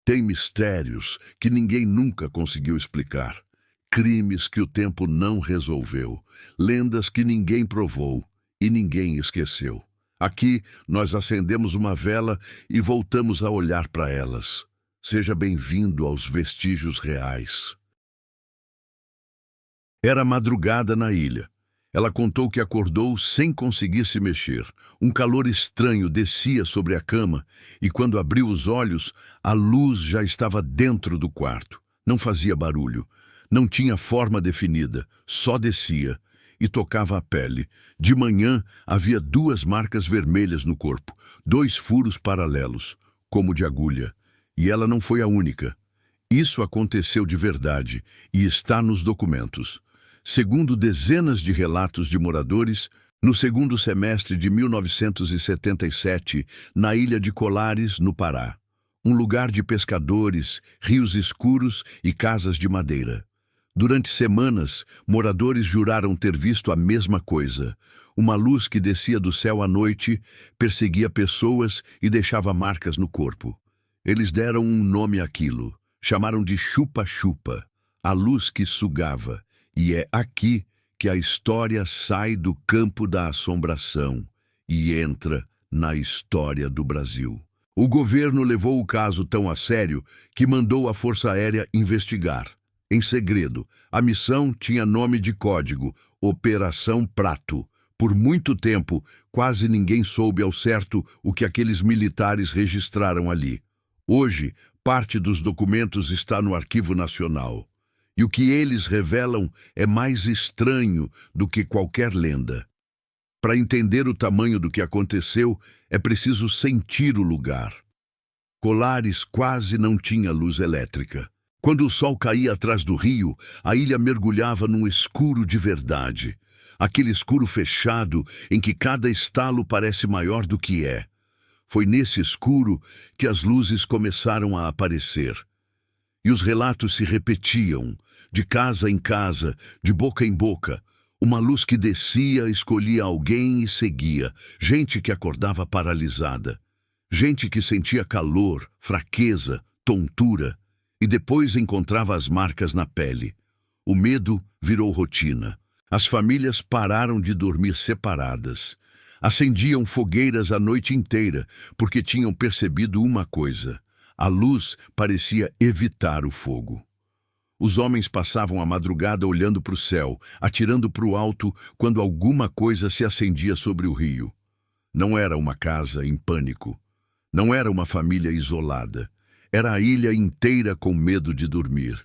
Tem mistérios que ninguém nunca conseguiu explicar, crimes que o tempo não resolveu, lendas que ninguém provou e ninguém esqueceu. Aqui nós acendemos uma vela e voltamos a olhar para elas. Seja bem-vindo aos vestígios reais. Era madrugada na ilha. Ela contou que acordou sem conseguir se mexer. Um calor estranho descia sobre a cama e, quando abriu os olhos, a luz já estava dentro do quarto. Não fazia barulho, não tinha forma definida, só descia e tocava a pele. De manhã havia 2 marcas vermelhas no corpo, 2 furos paralelos, como de agulha. E ela não foi a única. Isso aconteceu de verdade e está nos documentos. Segundo dezenas de relatos de moradores, no segundo semestre de 1977, na ilha de Colares, no Pará, um lugar de pescadores, rios escuros e casas de madeira. Durante semanas, moradores juraram ter visto a mesma coisa. Uma luz que descia do céu à noite, perseguia pessoas e deixava marcas no corpo. Eles deram um nome àquilo. Chamaram de chupa-chupa, a luz que sugava. E é aqui que a história sai do campo da assombração e entra na história do Brasil. O governo levou o caso tão a sério que mandou a Força Aérea investigar. Em segredo, a missão tinha nome de código, Operação Prato. Por muito tempo, quase ninguém soube ao certo o que aqueles militares registraram ali. Hoje, parte dos documentos está no Arquivo Nacional. E o que eles revelam é mais estranho do que qualquer lenda. Para entender o tamanho do que aconteceu, é preciso sentir o lugar. Colares quase não tinha luz elétrica. Quando o sol caía atrás do rio, a ilha mergulhava num escuro de verdade. Aquele escuro fechado em que cada estalo parece maior do que é. Foi nesse escuro que as luzes começaram a aparecer. E os relatos se repetiam, de casa em casa, de boca em boca. Uma luz que descia, escolhia alguém e seguia. Gente que acordava paralisada. Gente que sentia calor, fraqueza, tontura. E depois encontrava as marcas na pele. O medo virou rotina. As famílias pararam de dormir separadas. Acendiam fogueiras a noite inteira, porque tinham percebido uma coisa. A luz parecia evitar o fogo. Os homens passavam a madrugada olhando para o céu, atirando para o alto quando alguma coisa se acendia sobre o rio. Não era uma casa em pânico. Não era uma família isolada. Era a ilha inteira com medo de dormir.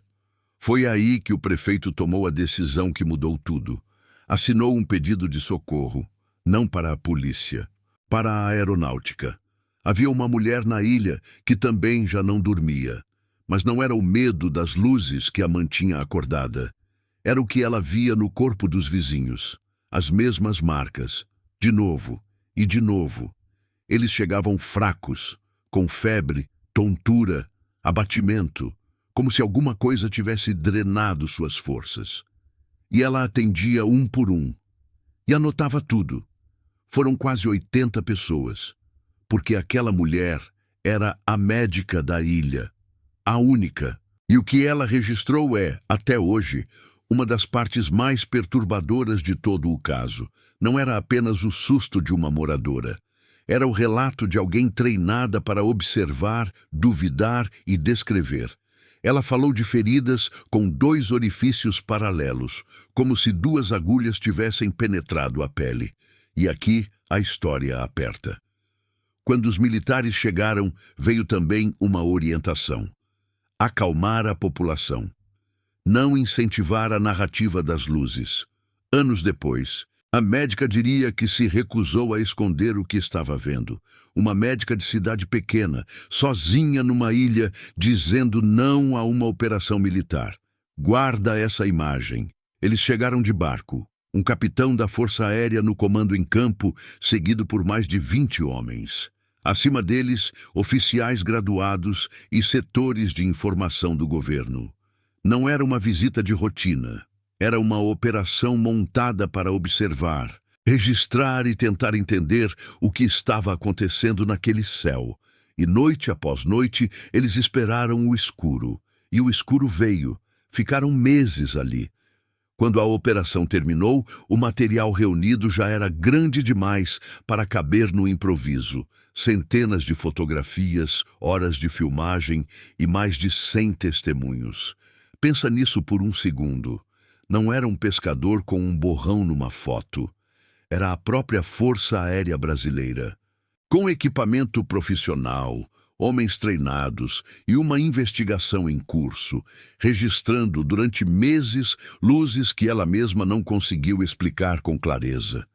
Foi aí que o prefeito tomou a decisão que mudou tudo. Assinou um pedido de socorro, não para a polícia, para a aeronáutica. Havia uma mulher na ilha que também já não dormia. Mas não era o medo das luzes que a mantinha acordada. Era o que ela via no corpo dos vizinhos. As mesmas marcas. De novo e de novo. Eles chegavam fracos, com febre, tontura, abatimento, como se alguma coisa tivesse drenado suas forças. E ela atendia um por um. E anotava tudo. Foram quase 80 pessoas. Porque aquela mulher era a médica da ilha. A única. E o que ela registrou é, até hoje, uma das partes mais perturbadoras de todo o caso. Não era apenas o susto de uma moradora. Era o relato de alguém treinada para observar, duvidar e descrever. Ela falou de feridas com 2 orifícios paralelos, como se 2 agulhas tivessem penetrado a pele. E aqui a história aperta. Quando os militares chegaram, veio também uma orientação. Acalmar a população. Não incentivar a narrativa das luzes. Anos depois, a médica diria que se recusou a esconder o que estava vendo. Uma médica de cidade pequena, sozinha numa ilha, dizendo não a uma operação militar. Guarda essa imagem. Eles chegaram de barco. Um capitão da Força Aérea no comando em campo, seguido por mais de 20 homens. Acima deles, oficiais graduados e setores de informação do governo. Não era uma visita de rotina. Era uma operação montada para observar, registrar e tentar entender o que estava acontecendo naquele céu. E noite após noite, eles esperaram o escuro. E o escuro veio. Ficaram meses ali. Quando a operação terminou, o material reunido já era grande demais para caber no improviso. Centenas de fotografias, horas de filmagem e mais de 100 testemunhos. Pensa nisso por um segundo. Não era um pescador com um borrão numa foto. Era a própria Força Aérea Brasileira. Com equipamento profissional, homens treinados e uma investigação em curso, registrando durante meses luzes que ela mesma não conseguiu explicar com clareza.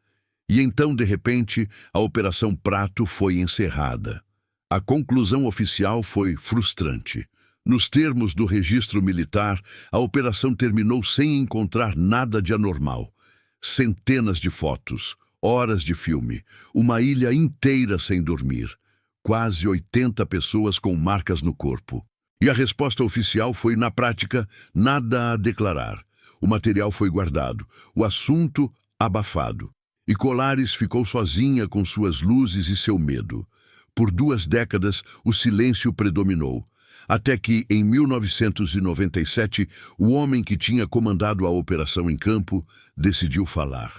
E então, de repente, a Operação Prato foi encerrada. A conclusão oficial foi frustrante. Nos termos do registro militar, a operação terminou sem encontrar nada de anormal. Centenas de fotos, horas de filme, uma ilha inteira sem dormir. Quase 80 pessoas com marcas no corpo. E a resposta oficial foi, na prática, nada a declarar. O material foi guardado, o assunto abafado. E Colares ficou sozinha com suas luzes e seu medo. Por 2 décadas, o silêncio predominou. Até que, em 1997, o homem que tinha comandado a operação em campo decidiu falar.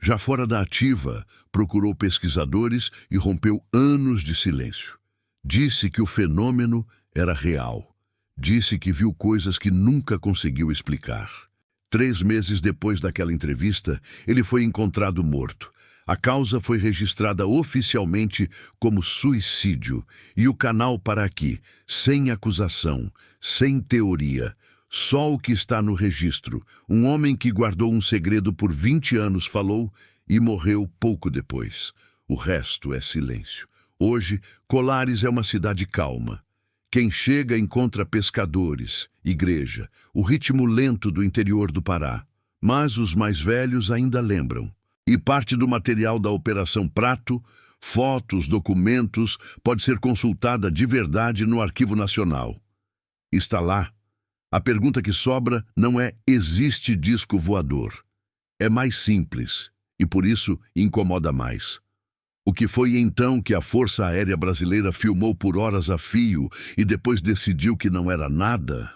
Já fora da ativa, procurou pesquisadores e rompeu anos de silêncio. Disse que o fenômeno era real. Disse que viu coisas que nunca conseguiu explicar. 3 meses depois daquela entrevista, ele foi encontrado morto. A causa foi registrada oficialmente como suicídio e o canal para aqui, sem acusação, sem teoria. Só o que está no registro. Um homem que guardou um segredo por 20 anos falou e morreu pouco depois. O resto é silêncio. Hoje, Colares é uma cidade calma. Quem chega encontra pescadores, igreja, o ritmo lento do interior do Pará. Mas os mais velhos ainda lembram. E parte do material da Operação Prato, fotos, documentos, pode ser consultada de verdade no Arquivo Nacional. Está lá. A pergunta que sobra não é existe disco voador. É mais simples e, por isso, incomoda mais. O que foi então que a Força Aérea Brasileira filmou por horas a fio e depois decidiu que não era nada?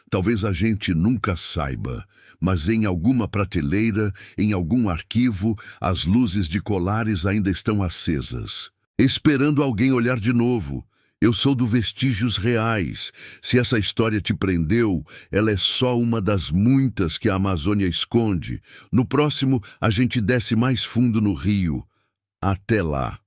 Talvez a gente nunca saiba, mas em alguma prateleira, em algum arquivo, as luzes de Colares ainda estão acesas, esperando alguém olhar de novo. Eu sou do Vestígios Reais. Se essa história te prendeu, ela é só uma das muitas que a Amazônia esconde. No próximo, a gente desce mais fundo no rio. Até lá.